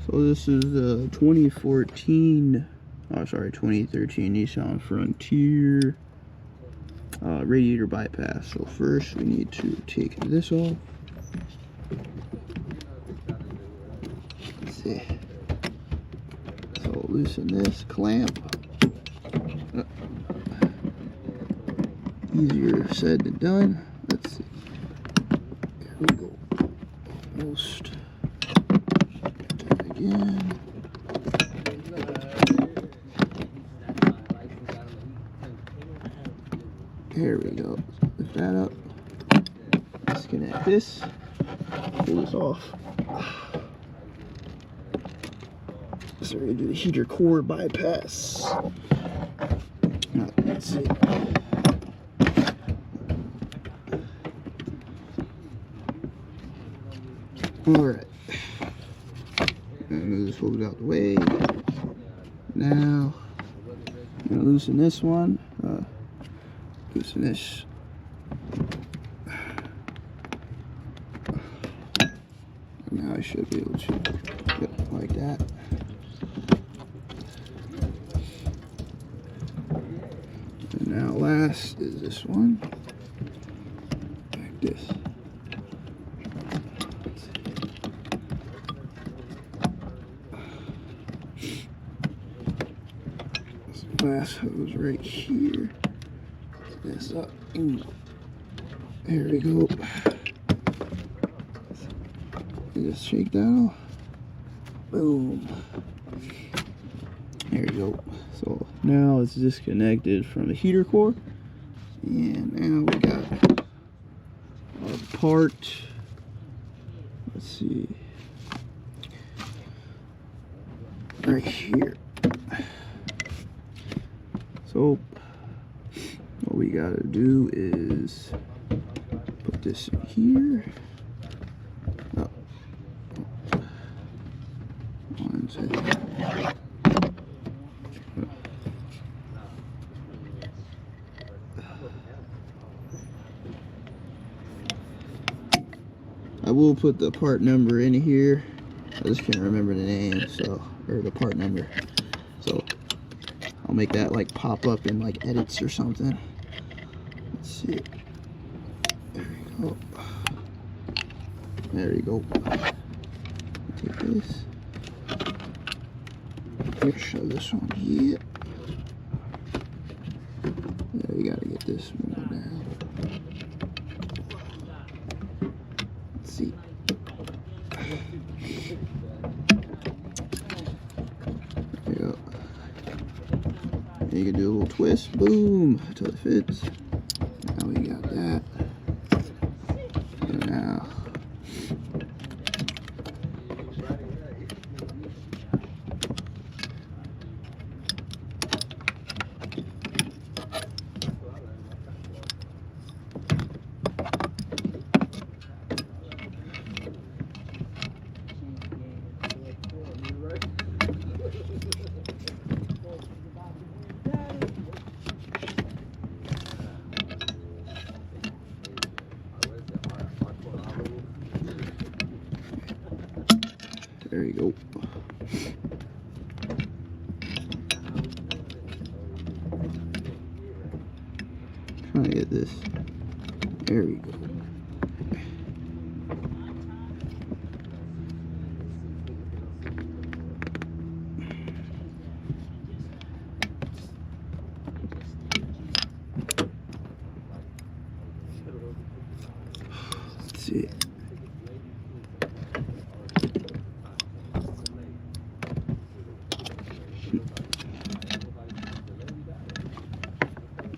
So this is the 2013 Nissan Frontier radiator bypass. So first we need to take this off. Let's see. So loosen this clamp. Easier said than done. Let's see. There we go. Almost. Again. There we go. Lift that up. Disconnect this. Pull this off. So we're gonna do the heater core bypass. Now, let's see. Alright. Move this hose out the way. Now, I'm gonna loosen this one. Loosen this. Now I should be able to get it like that. And now last is this one. Like this. Last hose right here. This up. There we go. Just shake that off. Boom. There you go. So now it's disconnected from the heater core. And now we got our part. Let's see. Right here. So what we gotta do is put this in here. Oh. One second. I will put the part number in here. I just can't remember the name, so, or the part number. So I'll make that like pop up in like edits or something. Let's see. There we go. There you go. Take this. Here, show this one here. Yeah, we gotta get this more down. Let's see. There you go. You can do a little twist, boom, until it fits. Now we got that. And now, there you go. Trying to get this. There we go. Let's see.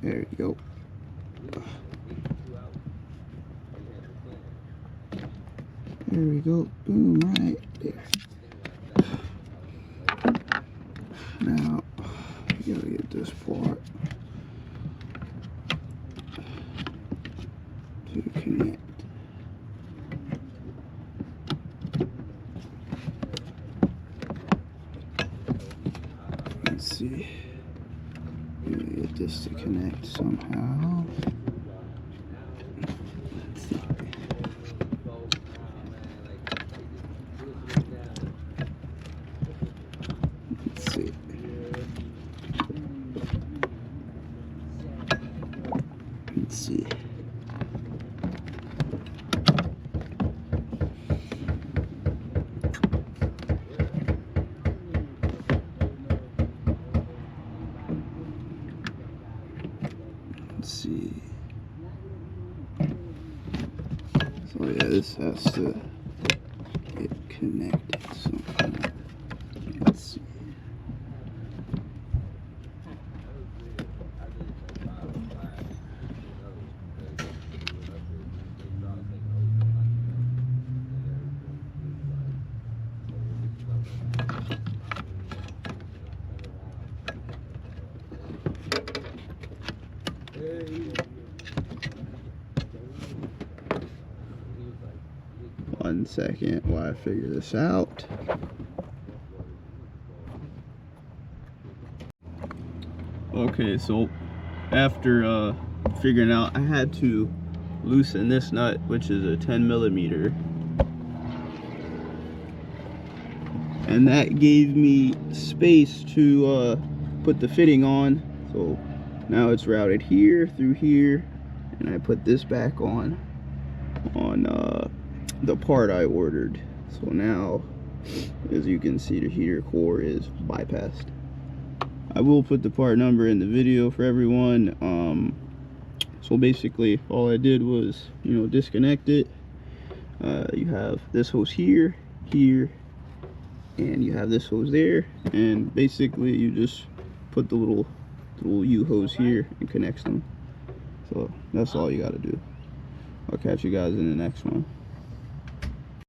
There you go. There we go. Boom, right there. Now, we gotta get this part to connect. Let's see. Gotta get this to connect somehow. Let's see. this has to get connected somehow. Let's see. One second while I figure this out. Okay, so after figuring out, I had to loosen this nut, which is a 10mm, and that gave me space to put the fitting on. So now it's routed here through here, and I put this back on the part I ordered. So now, as you can see, the heater core is bypassed. I will put the part number in the video for everyone. So basically all I did was, you know, disconnect it. You have this hose here, and you have this hose there, and basically you just put the little U hose here and connects them. So that's all you got to do. I'll catch you guys in the next one.